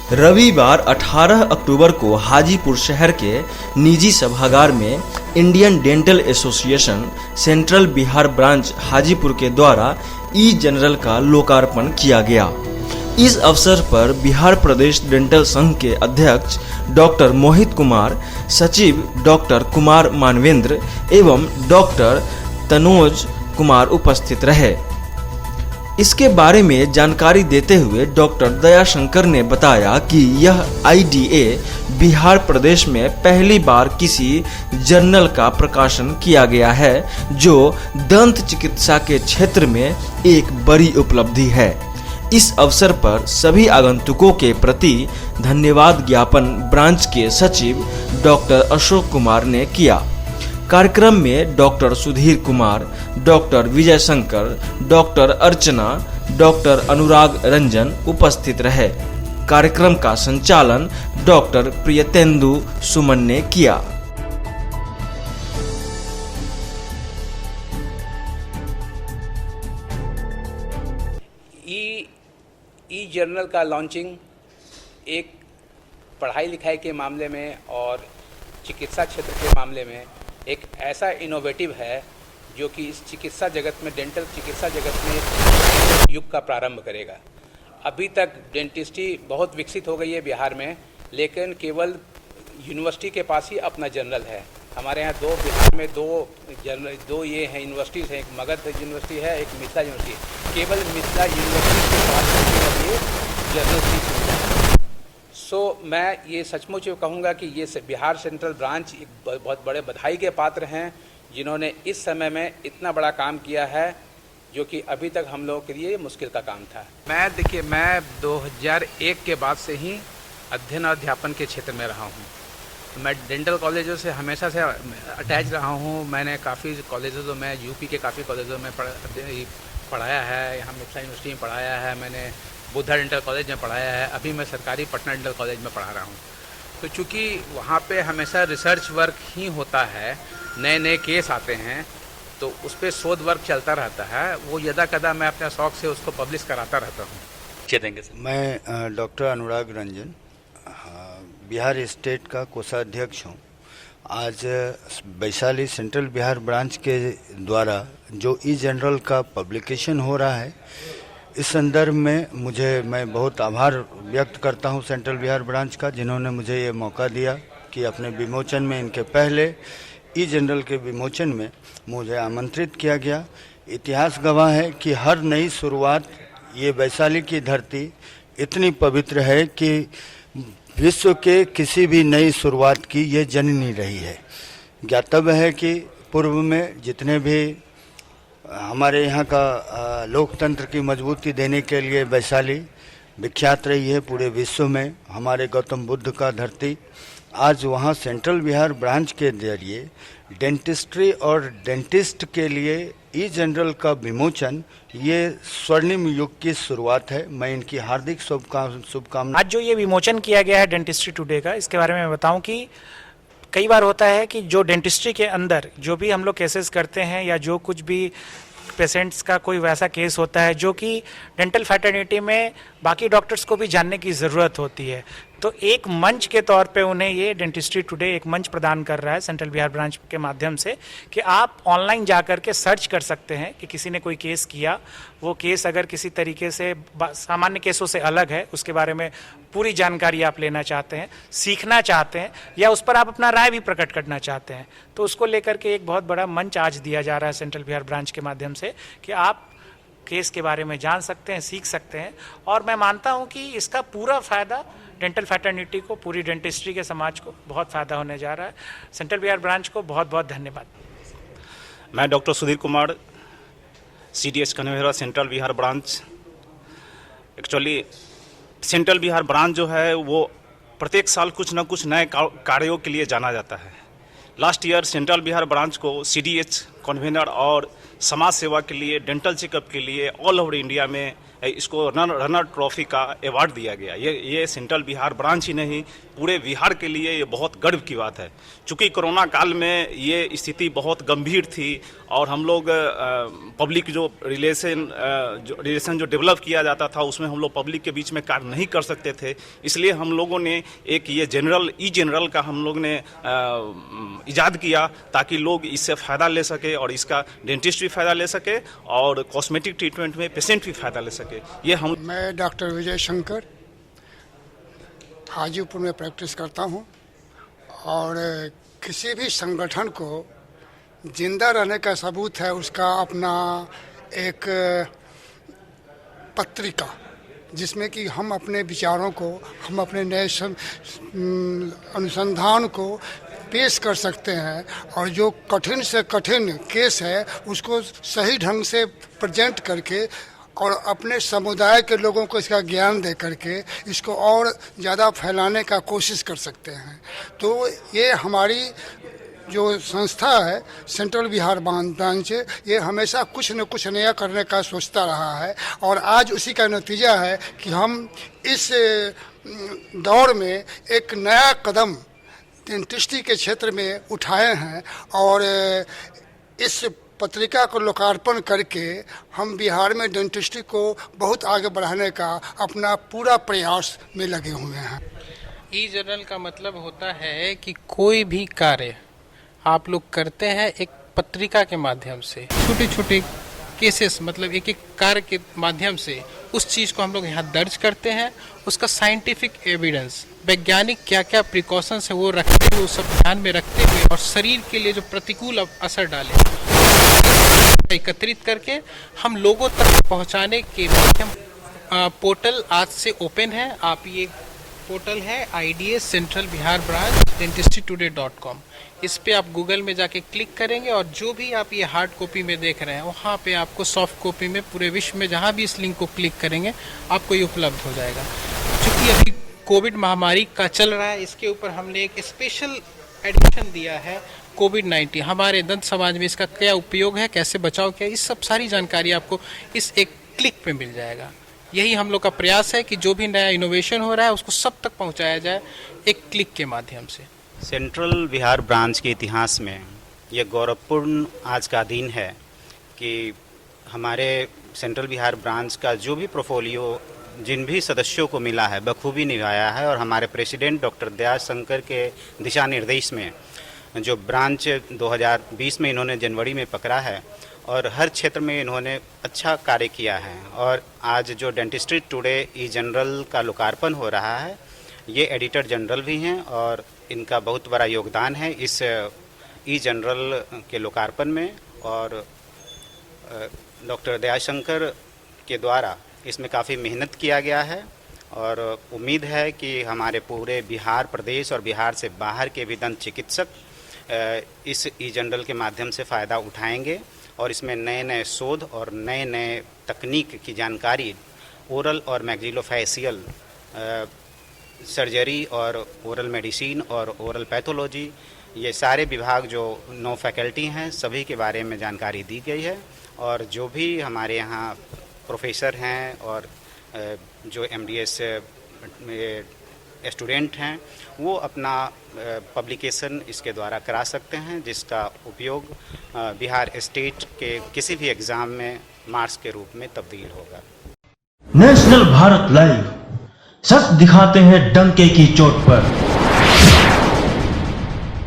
रविवार 18 अक्टूबर को हाजीपुर शहर के निजी सभागार में Indian dental association central Bihar branch Hajipur के द्वारा ई जनरल का लोकार्पण किया गया। इस अवसर पर बिहार प्रदेश डेंटल संघ के अध्यक्ष डॉक्टर मोहित कुमार, सचिव डॉक्टर कुमार मानवेंद्र एवं डॉक्टर तनोज कुमार उपस्थित रहे। इसके बारे में जानकारी देते हुए डॉक्टर दयाशंकर ने बताया कि यह आईडीए बिहार प्रदेश में पहली बार किसी जर्नल का प्रकाशन किया गया है, जो दंत चिकित्सा के क्षेत्र में एक बड़ी उपलब्धि है। इस अवसर पर सभी आगंतुकों के प्रति धन्यवाद ज्ञापन ब्रांच के सचिव डॉक्टर अशोक कुमार ने किया। कार्यक्रम में doctor Sudhir Kumar, doctor Vijay Shankar, doctor अर्चना, डॉक्टर अनुराग रंजन उपस्थित रहे। कार्यक्रम का संचालन डॉक्टर प्रियतेंदु सुमन ने किया। ई जर्नल का लॉन्चिंग एक पढ़ाई लिखाई के मामले में और चिकित्सा क्षेत्र के मामले में एक ऐसा इनोवेटिव है जो कि इस चिकित्सा जगत में, डेंटल चिकित्सा जगत में एक युग का प्रारंभ करेगा। अभी तक डेंटिस्ट्री बहुत विकसित हो गई है बिहार में, लेकिन केवल यूनिवर्सिटी के पास ही अपना जर्नल है। हमारे यहाँ बिहार में दो ये हैं यूनिवर्सिटीज़ हैं, एक मगध यूनिवर्सिटी है, एक मिथिला यूनिवर्सिटी। केवल मिथिला यूनिवर्सिटी के पास ये जर्नल की सुविधा है। मैं ये सचमुच कहूँगा कि ये बिहार सेंट्रल ब्रांच एक बहुत बड़े बधाई के पात्र हैं, जिन्होंने इस समय में इतना बड़ा काम किया है, जो कि अभी तक हम लोगों के लिए मुश्किल का काम था। मैं 2001 के बाद से ही अध्ययन और अध्यापन के क्षेत्र में रहा हूँ। मैं डेंटल कॉलेजों से हमेशा से अटैच रहा हूँ। मैंने काफ़ी कॉलेजों में, यूपी के काफ़ी कॉलेजों में पढ़ाया है, यहाँ मिथिला यूनिवर्सिटी में पढ़ाया है, मैंने बुद्धा डेंटल कॉलेज में पढ़ाया है, अभी मैं सरकारी पटना डेंटल कॉलेज में पढ़ा रहा हूँ। तो चूँकि वहाँ पे हमेशा रिसर्च वर्क ही होता है, नए नए केस आते हैं, तो उस पर शोध वर्क चलता रहता है। वो यदा कदा मैं अपने शौक से उसको पब्लिश कराता रहता हूँ। मैं डॉक्टर अनुराग रंजन, बिहार स्टेट का कोषाध्यक्ष हूँ। आज वैशाली सेंट्रल बिहार ब्रांच के द्वारा जो ई जनरल का पब्लिकेशन हो रहा है, इस संदर्भ में मैं बहुत आभार व्यक्त करता हूं सेंट्रल बिहार ब्रांच का, जिन्होंने मुझे ये मौका दिया कि अपने विमोचन में, इनके पहले ई जनरल के विमोचन में मुझे आमंत्रित किया गया। इतिहास गवाह है कि हर नई शुरुआत, ये वैशाली की धरती इतनी पवित्र है कि विश्व के किसी भी नई शुरुआत की ये जननी रही है। ज्ञातव्य है कि पूर्व में जितने भी हमारे यहाँ का लोकतंत्र की मजबूती देने के लिए वैशाली विख्यात रही है पूरे विश्व में। हमारे गौतम बुद्ध का धरती, आज वहाँ सेंट्रल बिहार ब्रांच के जरिए डेंटिस्ट्री और डेंटिस्ट के लिए ई जनरल का विमोचन, ये स्वर्णिम युग की शुरुआत है। मैं इनकी हार्दिक शुभकामना। आज जो ये विमोचन किया गया है डेंटिस्ट्री टुडे का, इसके बारे में मैं बताऊं कि कई बार होता है कि जो डेंटिस्ट्री के अंदर जो भी हम लोग केसेस करते हैं, या जो कुछ भी पेशेंट्स का कोई वैसा केस होता है जो कि डेंटल फैटर्निटी में बाकी डॉक्टर्स को भी जानने की ज़रूरत होती है, तो एक मंच के तौर पे उन्हें ये डेंटिस्ट्री टुडे एक मंच प्रदान कर रहा है सेंट्रल बिहार ब्रांच के माध्यम से, कि आप ऑनलाइन जा कर के सर्च कर सकते हैं कि किसी ने कोई केस किया, वो केस अगर किसी तरीके से सामान्य केसों से अलग है, उसके बारे में पूरी जानकारी आप लेना चाहते हैं, सीखना चाहते हैं, या उस पर आप अपना राय भी प्रकट करना चाहते हैं, तो उसको लेकर के एक बहुत बड़ा मंच आज दिया जा रहा है सेंट्रल बिहार ब्रांच के माध्यम से, कि आप केस के बारे में जान सकते हैं, सीख सकते हैं। और मैं मानता हूं कि इसका पूरा फ़ायदा डेंटल फैटर्निटी को, पूरी डेंटिस्ट्री के समाज को बहुत फ़ायदा होने जा रहा है। सेंट्रल बिहार ब्रांच को बहुत बहुत धन्यवाद। मैं doctor Sudhir Kumar, CDH conveyor central Bihar branch. Actually central Bihar branch जो है वो प्रत्येक साल कुछ न कुछ नए कार्यों के लिए जाना जाता है। Last year central Bihar branch को CDH कन्वीनर और समाज सेवा के लिए, डेंटल चेकअप के लिए ऑल ओवर इंडिया में इसको रनर ट्रॉफी का अवार्ड दिया गया। ये सेंट्रल बिहार ब्रांच ही नहीं, पूरे बिहार के लिए ये बहुत गर्व की बात है। चूँकि कोरोना काल में ये स्थिति बहुत गंभीर थी और हम लोग पब्लिक जो रिलेशन जो डेवलप किया जाता था उसमें हम लोग पब्लिक के बीच में कार्य नहीं कर सकते थे, इसलिए हम लोगों ने एक ये जनरल का हम लोग ने इजाद किया ताकि लोग इससे फ़ायदा ले सके और इसका डेंटिस्ट भी फ़ायदा ले सके और कॉस्मेटिक ट्रीटमेंट में पेशेंट भी फ़ायदा ले सके। मैं डॉक्टर विजय शंकर हाजीपुर में प्रैक्टिस करता हूं और किसी भी संगठन को जिंदा रहने का सबूत है उसका अपना एक पत्रिका, जिसमें कि हम अपने विचारों को, हम अपने नए अनुसंधान को पेश कर सकते हैं और जो कठिन से कठिन केस है उसको सही ढंग से प्रेजेंट करके और अपने समुदाय के लोगों को इसका ज्ञान दे करके इसको और ज़्यादा फैलाने का कोशिश कर सकते हैं। तो ये हमारी जो संस्था है सेंट्रल बिहार ब्रांच, ये हमेशा कुछ न कुछ नया करने का सोचता रहा है और आज उसी का नतीजा है कि हम इस दौर में एक नया कदम डेंटिस्ट्री के क्षेत्र में उठाए हैं और इस पत्रिका को लोकार्पण करके हम बिहार में डेंटिस्ट्री को बहुत आगे बढ़ाने का अपना पूरा प्रयास में लगे हुए हैं। ई जर्नल का मतलब होता है कि कोई भी कार्य आप लोग करते हैं एक पत्रिका के माध्यम से, छोटे छोटे केसेस मतलब एक एक कार्य के माध्यम से उस चीज़ को हम लोग यहाँ दर्ज करते हैं, उसका साइंटिफिक एविडेंस, वैज्ञानिक क्या क्या प्रिकॉशंस है वो रखते हुए, वो सब ध्यान में रखते हुए और शरीर के लिए जो प्रतिकूल असर डाले एकत्रित करके हम लोगों तक पहुँचाने के लिए पोर्टल आज से ओपन है। आप ये पोर्टल है IDS central Bihar branch dentistrytoday.com, इस पे आप गूगल में जाके क्लिक करेंगे और जो भी आप ये हार्ड कॉपी में देख रहे हैं वहाँ पे आपको सॉफ्ट कॉपी में पूरे विश्व में जहाँ भी इस लिंक को क्लिक करेंगे आपको ये उपलब्ध हो जाएगा। क्योंकि अभी कोविड महामारी का चल रहा है, इसके ऊपर हमने एक स्पेशल एडिशन दिया है कोविड-19, हमारे दंत समाज में इसका क्या उपयोग है, कैसे बचाव किया, इस सब सारी जानकारी आपको इस एक क्लिक पे मिल जाएगा। यही हम लोग का प्रयास है कि जो भी नया इनोवेशन हो रहा है उसको सब तक पहुंचाया जाए एक क्लिक के माध्यम से। सेंट्रल बिहार ब्रांच के इतिहास में ये गौरवपूर्ण आज का दिन है कि हमारे सेंट्रल बिहार ब्रांच का जो भी पोर्टफोलियो जिन भी सदस्यों को मिला है बखूबी निभाया है और हमारे प्रेसिडेंट डॉक्टर दयाशंकर के दिशा निर्देश में जो ब्रांच 2020 में इन्होंने जनवरी में पकड़ा है और हर क्षेत्र में इन्होंने अच्छा कार्य किया है और आज जो डेंटिस्ट्री टुडे ई जनरल का लोकार्पण हो रहा है, ये एडिटर जनरल भी हैं और इनका बहुत बड़ा योगदान है इस ई जनरल के लोकार्पण में और डॉक्टर दयाशंकर के द्वारा इसमें काफ़ी मेहनत किया गया है और उम्मीद है कि हमारे पूरे बिहार प्रदेश और बिहार से बाहर के भी दंत चिकित्सक इस ई जनरल के माध्यम से फ़ायदा उठाएंगे और इसमें नए नए शोध और नए नए तकनीक की जानकारी ओरल और मैक्सिलोफेशियल सर्जरी और ओरल मेडिसिन और ओरल पैथोलॉजी, ये सारे विभाग जो 9 फैकल्टी हैं सभी के बारे में जानकारी दी गई है और जो भी हमारे यहाँ प्रोफेसर हैं और जो MDS स्टूडेंट हैं वो अपना पब्लिकेशन इसके द्वारा करा सकते हैं, जिसका उपयोग बिहार स्टेट के किसी भी एग्ज़ाम में मार्क्स के रूप में तब्दील होगा। नेशनल भारत लाइव, सच दिखाते हैं डंके की चोट पर।